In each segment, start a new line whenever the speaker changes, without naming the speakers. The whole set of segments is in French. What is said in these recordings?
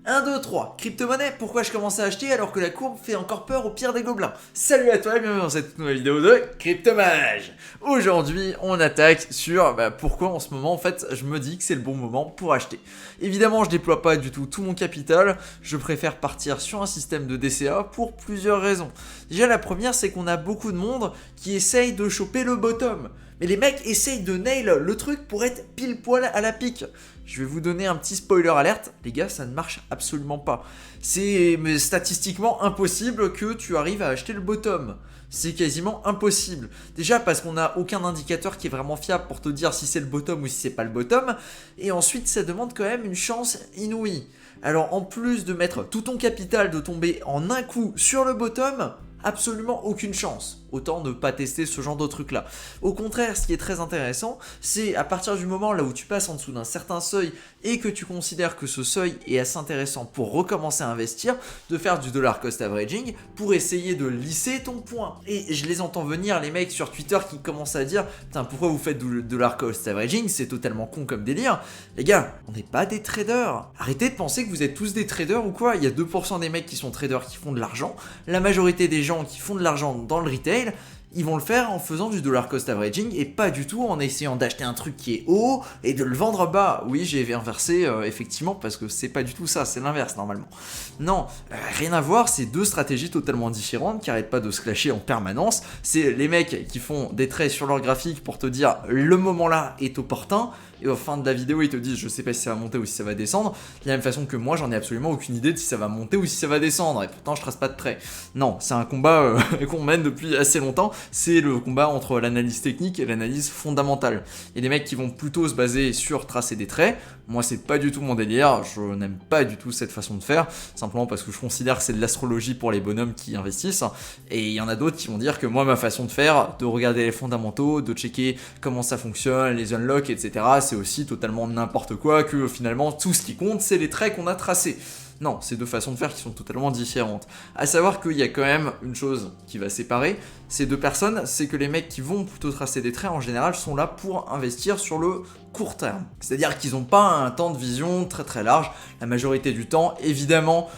1, 2, 3. Crypto-monnaie, pourquoi je commence à acheter alors que la courbe fait encore peur au pire des gobelins? Salut à toi et bienvenue dans cette nouvelle vidéo de Cryptomage. Aujourd'hui, on attaque sur pourquoi en ce moment, en fait, je me dis que c'est le bon moment pour acheter. Évidemment, je déploie pas du tout mon capital, je préfère partir sur un système de DCA pour plusieurs raisons. Déjà, la première, c'est qu'on a beaucoup de monde qui essaye de choper le bottom. Mais les mecs essayent de nail le truc pour être pile poil à la pique. Je vais vous donner un petit spoiler alerte, les gars, ça ne marche absolument pas. C'est statistiquement impossible que tu arrives à acheter le bottom. C'est quasiment impossible. Déjà parce qu'on n'a aucun indicateur qui est vraiment fiable pour te dire si c'est le bottom ou si c'est pas le bottom. Et ensuite, ça demande quand même une chance inouïe. Alors en plus de mettre tout ton capital de tomber en un coup sur le bottom, absolument aucune chance. Autant ne pas tester ce genre de truc là. Au contraire, ce qui est très intéressant, c'est à partir du moment là où tu passes en dessous d'un certain seuil et que tu considères que ce seuil est assez intéressant pour recommencer à investir, de faire du dollar cost averaging pour essayer de lisser ton point. Et je les entends venir, les mecs sur Twitter qui commencent à dire putain, pourquoi vous faites du dollar cost averaging, c'est totalement con comme délire. Les gars, on n'est pas des traders. Arrêtez de penser que vous êtes tous des traders ou quoi. Il y a 2% des mecs qui sont traders qui font de l'argent. La majorité des gens qui font de l'argent dans le retail, ils vont le faire en faisant du dollar cost averaging et pas du tout en essayant d'acheter un truc qui est haut et de le vendre bas. Oui, j'ai inversé effectivement parce que c'est pas du tout ça, c'est l'inverse normalement. Non, rien à voir, c'est deux stratégies totalement différentes qui arrêtent pas de se clasher en permanence. C'est les mecs qui font des traits sur leur graphique pour te dire le moment là est opportun. Et au fin de la vidéo, ils te disent je sais pas si ça va monter ou si ça va descendre. De la même façon que moi, j'en ai absolument aucune idée de si ça va monter ou si ça va descendre. Et pourtant, je trace pas de trait. Non, c'est un combat qu'on mène depuis assez longtemps. C'est le combat entre l'analyse technique et l'analyse fondamentale. Il y a des mecs qui vont plutôt se baser sur tracer des traits. Moi, c'est pas du tout mon délire. Je n'aime pas du tout cette façon de faire. Simplement parce que je considère que c'est de l'astrologie pour les bonhommes qui investissent. Et il y en a d'autres qui vont dire que moi, ma façon de faire, de regarder les fondamentaux, de checker comment ça fonctionne, les unlocks, etc., c'est aussi totalement n'importe quoi, que finalement tout ce qui compte c'est les traits qu'on a tracés. Non, c'est deux façons de faire qui sont totalement différentes. À savoir qu'il y a quand même une chose qui va séparer ces deux personnes, c'est que les mecs qui vont plutôt tracer des traits en général sont là pour investir sur le court terme. C'est-à-dire qu'ils n'ont pas un temps de vision très très large. La majorité du temps, évidemment,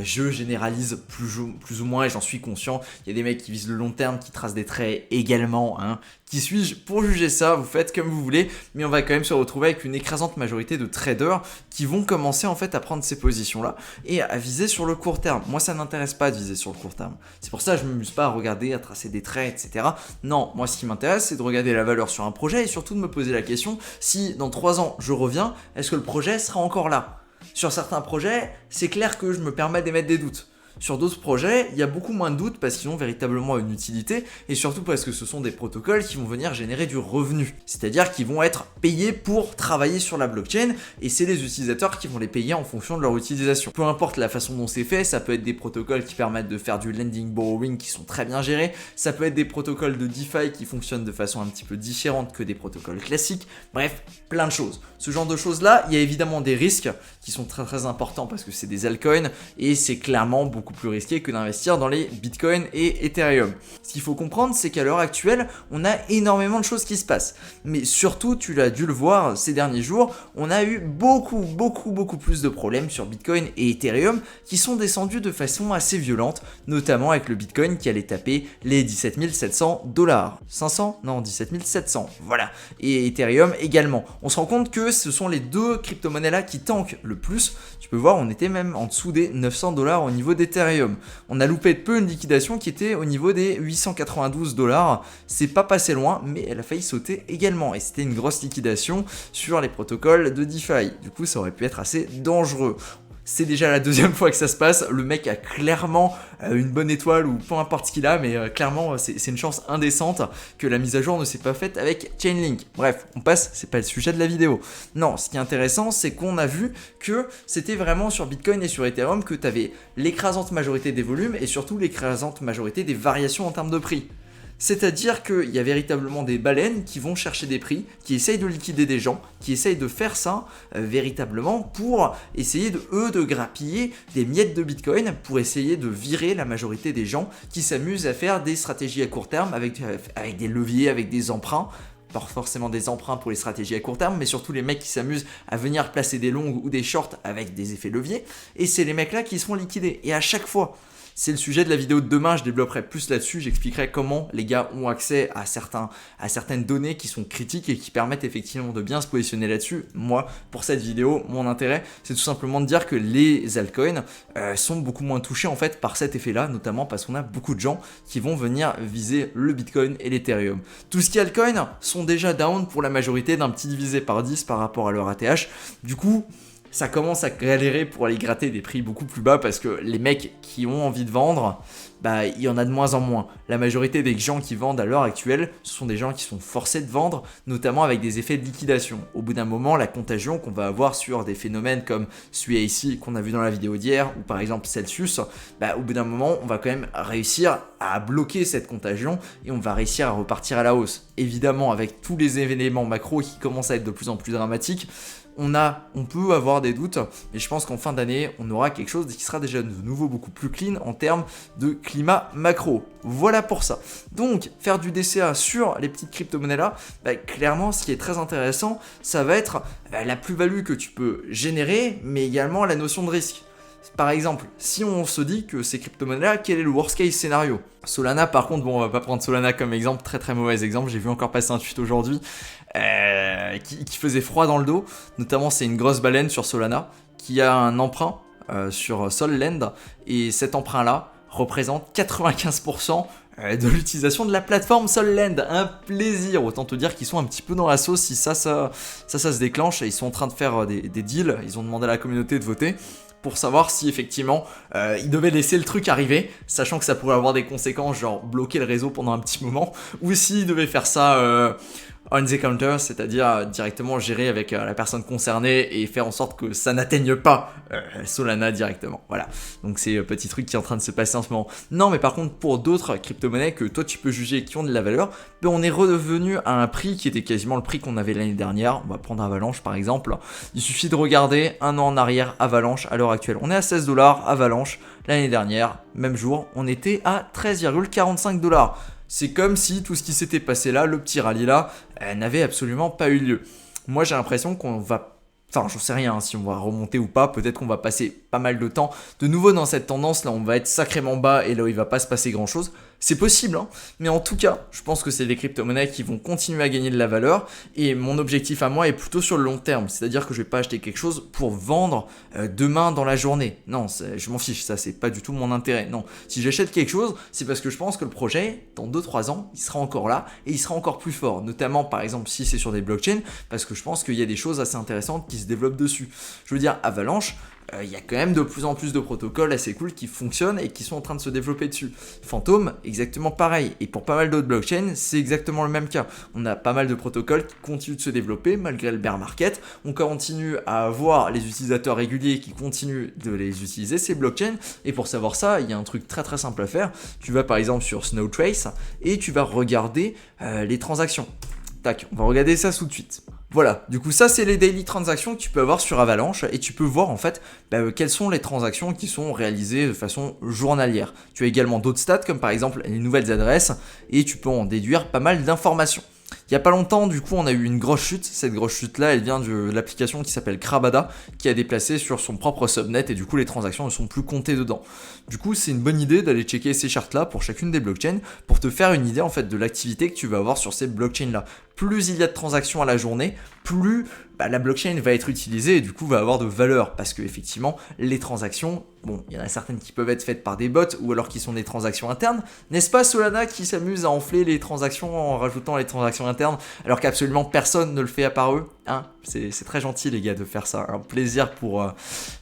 je généralise plus ou moins et j'en suis conscient. Il y a des mecs qui visent le long terme, qui tracent des traits également. Qui suis-je pour juger ça? Vous faites comme vous voulez, mais on va quand même se retrouver avec une écrasante majorité de traders qui vont commencer en fait à prendre ces positions-là et à viser sur le court terme. Moi, ça n'intéresse pas de viser sur le court terme. C'est pour ça que je ne m'amuse pas à regarder, à tracer des traits, etc. Non, moi, ce qui m'intéresse, c'est de regarder la valeur sur un projet et surtout de me poser la question si dans 3 ans je reviens, est-ce que le projet sera encore là? Sur certains projets, c'est clair que je me permets d'émettre des doutes. Sur d'autres projets, il y a beaucoup moins de doutes parce qu'ils ont véritablement une utilité et surtout parce que ce sont des protocoles qui vont venir générer du revenu. C'est-à-dire qu'ils vont être payés pour travailler sur la blockchain et c'est les utilisateurs qui vont les payer en fonction de leur utilisation. Peu importe la façon dont c'est fait, ça peut être des protocoles qui permettent de faire du lending borrowing qui sont très bien gérés, ça peut être des protocoles de DeFi qui fonctionnent de façon un petit peu différente que des protocoles classiques, bref, plein de choses. Ce genre de choses-là, il y a évidemment des risques qui sont très très importants parce que c'est des altcoins et c'est clairement beaucoup plus risqué que d'investir dans les Bitcoin et Ethereum. Ce qu'il faut comprendre, c'est qu'à l'heure actuelle, on a énormément de choses qui se passent. Mais surtout, tu l'as dû le voir ces derniers jours, on a eu beaucoup plus de problèmes sur Bitcoin et Ethereum qui sont descendus de façon assez violente, notamment avec le Bitcoin qui allait taper les 17 700 $. 500? Non, 17 700. Voilà. Et Ethereum également. On se rend compte que ce sont les deux crypto-monnaies là qui tankent le plus. Tu peux voir, on était même en dessous des 900 $ au niveau d'Ethereum. On a loupé de peu une liquidation qui était au niveau des 892 $. C'est pas passé loin, mais elle a failli sauter également. Et c'était une grosse liquidation sur les protocoles de DeFi. Du coup, ça aurait pu être assez dangereux. C'est déjà la deuxième fois que ça se passe. Le mec a clairement une bonne étoile ou peu importe ce qu'il a, mais clairement c'est une chance indécente que la mise à jour ne s'est pas faite avec Chainlink. Bref, on passe, c'est pas le sujet de la vidéo. Non, ce qui est intéressant, c'est qu'on a vu que c'était vraiment sur Bitcoin et sur Ethereum que tu avais l'écrasante majorité des volumes et surtout l'écrasante majorité des variations en termes de prix. C'est-à-dire qu'il y a véritablement des baleines qui vont chercher des prix, qui essayent de liquider des gens, qui essayent de faire ça véritablement pour essayer de grappiller des miettes de Bitcoin, pour essayer de virer la majorité des gens qui s'amusent à faire des stratégies à court terme avec des leviers, avec des emprunts. pas forcément des emprunts pour les stratégies à court terme, mais surtout les mecs qui s'amusent à venir placer des longues ou des shorts avec des effets leviers, et c'est les mecs là qui se font liquider. Et à chaque fois, c'est le sujet de la vidéo de demain, je développerai plus là-dessus, j'expliquerai comment les gars ont accès à certaines données qui sont critiques et qui permettent effectivement de bien se positionner là-dessus. Moi, pour cette vidéo, mon intérêt, c'est tout simplement de dire que les altcoins sont beaucoup moins touchés en fait par cet effet-là, notamment parce qu'on a beaucoup de gens qui vont venir viser le Bitcoin et l'Ethereum. Tout ce qui est altcoin sont déjà down pour la majorité d'un petit divisé par 10 par rapport à leur ATH. Du coup, ça commence à galérer pour aller gratter des prix beaucoup plus bas parce que les mecs qui ont envie de vendre, bah il y en a de moins en moins. La majorité des gens qui vendent à l'heure actuelle, ce sont des gens qui sont forcés de vendre, notamment avec des effets de liquidation. Au bout d'un moment, la contagion qu'on va avoir sur des phénomènes comme celui ici qu'on a vu dans la vidéo d'hier, ou par exemple Celsius, bah au bout d'un moment, on va quand même réussir à bloquer cette contagion et on va réussir à repartir à la hausse. Évidemment, avec tous les événements macro qui commencent à être de plus en plus dramatiques, on peut avoir des doutes, mais je pense qu'en fin d'année, on aura quelque chose qui sera déjà de nouveau beaucoup plus clean en termes de climat macro. Voilà pour ça. Donc, faire du DCA sur les petites crypto-monnaies là, bah, clairement, ce qui est très intéressant, ça va être la plus-value que tu peux générer, mais également la notion de risque. Par exemple, si on se dit que ces crypto-monnaies-là, quel est le worst case scénario? Solana, par contre, bon, on va pas prendre Solana comme exemple, très très mauvais exemple. J'ai vu encore passer un tweet aujourd'hui qui faisait froid dans le dos. Notamment, c'est une grosse baleine sur Solana qui a un emprunt sur Solend, et cet emprunt-là représente 95% de l'utilisation de la plateforme Solend. Un plaisir, autant te dire qu'ils sont un petit peu dans la sauce si ça se déclenche, et ils sont en train de faire des deals. Ils ont demandé à la communauté de voter pour savoir si effectivement ils devaient laisser le truc arriver, sachant que ça pourrait avoir des conséquences, genre bloquer le réseau pendant un petit moment, ou s'ils devaient faire ça on the counter, c'est-à-dire directement gérer avec la personne concernée et faire en sorte que ça n'atteigne pas Solana directement. Voilà, donc c'est un petit truc qui est en train de se passer en ce moment. Non, mais par contre, pour d'autres crypto-monnaies que toi tu peux juger qui ont de la valeur, ben on est revenu à un prix qui était quasiment le prix qu'on avait l'année dernière. On va prendre Avalanche par exemple. Il suffit de regarder un an en arrière Avalanche à l'heure actuelle. On est à 16 $, Avalanche. L'année dernière, même jour, on était à 13,45 $. C'est comme si tout ce qui s'était passé là, le petit rallye là, n'avait absolument pas eu lieu. Moi j'ai l'impression qu'on va, enfin j'en sais rien si on va remonter ou pas, peut-être qu'on va passer pas mal de temps de nouveau dans cette tendance là, on va être sacrément bas et là où il va pas se passer grand chose. C'est possible, hein, mais en tout cas, je pense que c'est des crypto-monnaies qui vont continuer à gagner de la valeur, et mon objectif à moi est plutôt sur le long terme, c'est-à-dire que je vais pas acheter quelque chose pour vendre demain dans la journée. Non, je m'en fiche, ça c'est pas du tout mon intérêt. Non, si j'achète quelque chose, c'est parce que je pense que le projet, dans 2-3 ans, il sera encore là et il sera encore plus fort, notamment par exemple si c'est sur des blockchains, parce que je pense qu'il y a des choses assez intéressantes qui se développent dessus. Je veux dire, Avalanche, il y a quand même de plus en plus de protocoles assez cool qui fonctionnent et qui sont en train de se développer dessus. Phantom, exactement pareil. Et pour pas mal d'autres blockchains, c'est exactement le même cas. On a pas mal de protocoles qui continuent de se développer malgré le bear market. On continue à avoir les utilisateurs réguliers qui continuent de les utiliser, ces blockchains. Et pour savoir ça, il y a un truc très très simple à faire. Tu vas par exemple sur Snowtrace et tu vas regarder les transactions. Tac, on va regarder ça tout de suite. Voilà, du coup ça c'est les daily transactions que tu peux avoir sur Avalanche, et tu peux voir en fait quelles sont les transactions qui sont réalisées de façon journalière. Tu as également d'autres stats comme par exemple les nouvelles adresses, et tu peux en déduire pas mal d'informations. Il n'y a pas longtemps, du coup, on a eu une grosse chute. Cette grosse chute-là, elle vient de l'application qui s'appelle Krabada, qui a déplacé sur son propre subnet, et du coup, les transactions ne sont plus comptées dedans. Du coup, c'est une bonne idée d'aller checker ces charts-là pour chacune des blockchains pour te faire une idée en fait de l'activité que tu vas avoir sur ces blockchains-là. Plus il y a de transactions à la journée, plus la blockchain va être utilisée et du coup va avoir de valeur, parce que effectivement les transactions, bon, il y en a certaines qui peuvent être faites par des bots ou alors qui sont des transactions internes. N'est-ce pas Solana qui s'amuse à enfler les transactions en rajoutant les transactions internes alors qu'absolument personne ne le fait à part eux, hein? C'est très gentil les gars de faire ça, un plaisir pour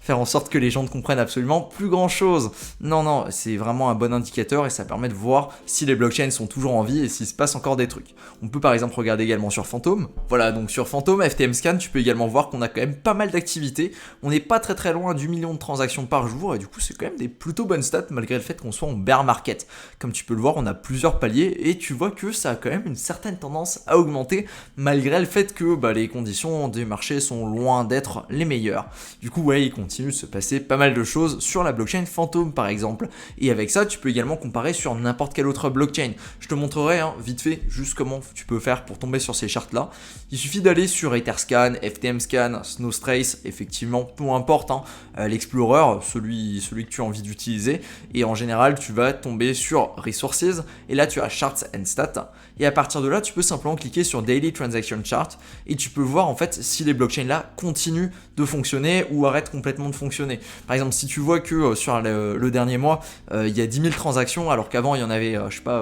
faire en sorte que les gens ne comprennent absolument plus grand chose. Non, c'est vraiment un bon indicateur et ça permet de voir si les blockchains sont toujours en vie et s'il se passe encore des trucs. On peut par exemple regarder également sur Phantom. Voilà, donc sur Phantom, FTM Scan, tu peux également voir qu'on a quand même pas mal d'activités. On n'est pas très loin du million de transactions par jour et du coup c'est quand même des plutôt bonnes stats malgré le fait qu'on soit en bear market. Comme tu peux le voir, on a plusieurs paliers et tu vois que ça a quand même une certaine tendance à augmenter malgré le fait que les conditions des marchés sont loin d'être les meilleures. Du coup ouais, il continue continue de se passer pas mal de choses sur la blockchain Phantom par exemple. Et avec ça, tu peux également comparer sur n'importe quelle autre blockchain. Je te montrerai vite fait juste comment tu peux faire pour tomber sur ces charts là. Il suffit d'aller sur Etherscan, FTMscan, Snowtrace, effectivement, peu importe l'Explorer, celui que tu as envie d'utiliser. Et en général, tu vas tomber sur Resources et là tu as Charts and Stats. Et à partir de là, tu peux simplement cliquer sur Daily Transaction Chart et tu peux voir en fait si les blockchains là continuent de fonctionner ou arrêtent complètement de fonctionner. Par exemple, si tu vois que sur le dernier mois, il y a 10 000 transactions alors qu'avant il y en avait,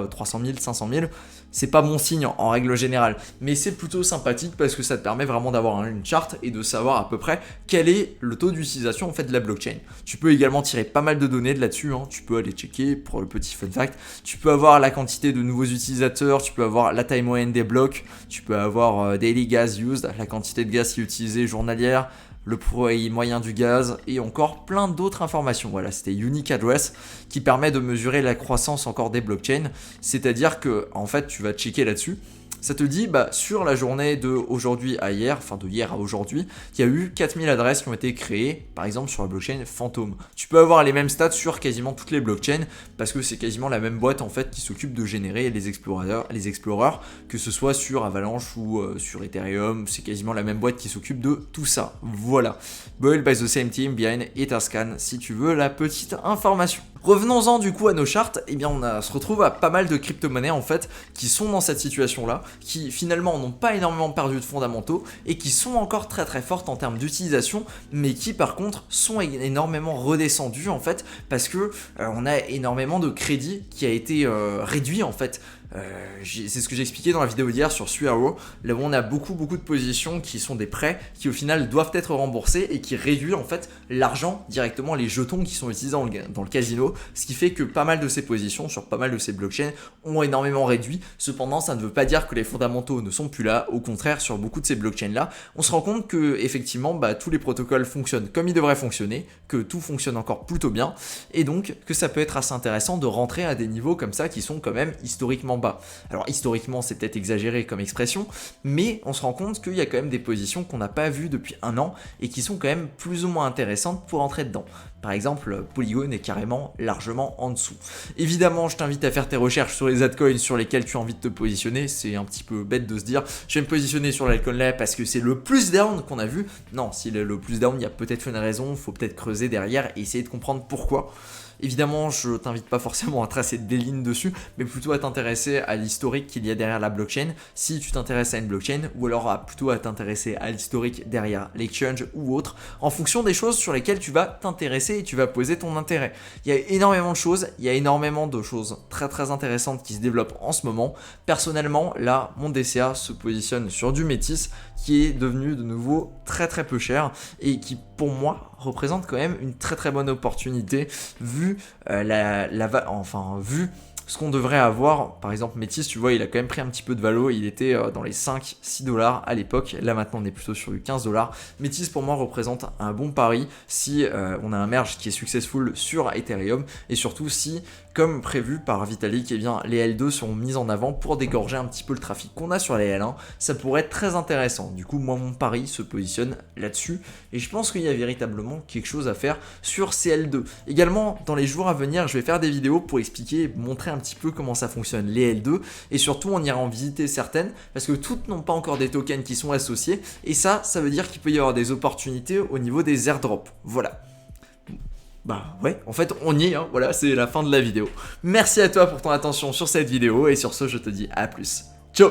300 000, 500 000, c'est pas bon signe en règle générale. Mais c'est plutôt sympathique parce que ça te permet vraiment d'avoir une charte et de savoir à peu près quel est le taux d'utilisation en fait de la blockchain. Tu peux également tirer pas mal de données de là-dessus, tu peux aller checker pour le petit fun fact. Tu peux avoir la quantité de nouveaux utilisateurs, tu peux avoir la taille moyenne des blocs, tu peux avoir daily gas used, la quantité de gaz qui est utilisée journalière, le prix moyen du gaz et encore plein d'autres informations. Voilà, c'était Unique Address qui permet de mesurer la croissance encore des blockchains. C'est-à-dire que en fait, tu vas checker là-dessus. Ça te dit, sur la journée de aujourd'hui à hier, enfin de hier à aujourd'hui, il y a eu 4000 adresses qui ont été créées, par exemple sur la blockchain Phantom. Tu peux avoir les mêmes stats sur quasiment toutes les blockchains, parce que c'est quasiment la même boîte en fait qui s'occupe de générer les explorers, que ce soit sur Avalanche ou sur Ethereum, c'est quasiment la même boîte qui s'occupe de tout ça. Voilà. Built by the same team behind Etherscan, si tu veux la petite information. Revenons-en du coup à nos charts, on se retrouve à pas mal de crypto-monnaies en fait qui sont dans cette situation-là, qui finalement n'ont pas énormément perdu de fondamentaux et qui sont encore très très fortes en termes d'utilisation, mais qui par contre sont énormément redescendues en fait parce que on a énormément de crédit qui a été réduit en fait. C'est ce que j'ai expliqué dans la vidéo d'hier sur Suaro, là où on a beaucoup de positions qui sont des prêts qui au final doivent être remboursés et qui réduisent en fait l'argent directement, les jetons qui sont utilisés dans le casino, ce qui fait que pas mal de ces positions sur pas mal de ces blockchains ont énormément réduit. Cependant, ça ne veut pas dire que les fondamentaux ne sont plus là, au contraire sur beaucoup de ces blockchains là, on se rend compte que effectivement tous les protocoles fonctionnent comme ils devraient fonctionner, que tout fonctionne encore plutôt bien et donc que ça peut être assez intéressant de rentrer à des niveaux comme ça qui sont quand même historiquement bas. Alors historiquement c'est peut-être exagéré comme expression, mais on se rend compte qu'il y a quand même des positions qu'on n'a pas vues depuis un an et qui sont quand même plus ou moins intéressantes pour entrer dedans. Par exemple, Polygon est carrément largement en dessous. Évidemment, je t'invite à faire tes recherches sur les altcoins sur lesquels tu as envie de te positionner. C'est un petit peu bête de se dire, je vais me positionner sur l'altcoin là parce que c'est le plus down qu'on a vu. Non, s'il est le plus down, il y a peut-être une raison, il faut peut-être creuser derrière et essayer de comprendre pourquoi. Évidemment, je t'invite pas forcément à tracer des lignes dessus, mais plutôt à t'intéresser à l'historique qu'il y a derrière la blockchain, si tu t'intéresses à une blockchain, ou alors plutôt à t'intéresser à l'historique derrière l'exchange ou autre, en fonction des choses sur lesquelles tu vas t'intéresser et tu vas poser ton intérêt. Il y a énormément de choses, très très intéressantes qui se développent en ce moment. Personnellement, là, mon DCA se positionne sur du Métis, qui est devenu de nouveau très très peu cher et qui pour moi représente quand même une très très bonne opportunité vu vu ce qu'on devrait avoir. Par exemple Métis, tu vois, il a quand même pris un petit peu de valo, il était dans les 5-6 dollars à l'époque, là maintenant on est plutôt sur du 15 dollars. Métis pour moi représente un bon pari si on a un merge qui est successful sur Ethereum et surtout si, comme prévu par Vitalik, les L2 seront mises en avant pour dégorger un petit peu le trafic qu'on a sur les L1, ça pourrait être très intéressant. Du coup moi mon pari se positionne là-dessus et je pense qu'il y a véritablement quelque chose à faire sur ces L2. Également dans les jours à venir je vais faire des vidéos pour expliquer, montrer un petit peu comment ça fonctionne les L2 et surtout on ira en visiter certaines parce que toutes n'ont pas encore des tokens qui sont associés et ça veut dire qu'il peut y avoir des opportunités au niveau des airdrops. Voilà. Ouais, en fait on y est, voilà, c'est la fin de la vidéo. Merci à toi pour ton attention sur cette vidéo et sur ce je te dis à plus. Ciao.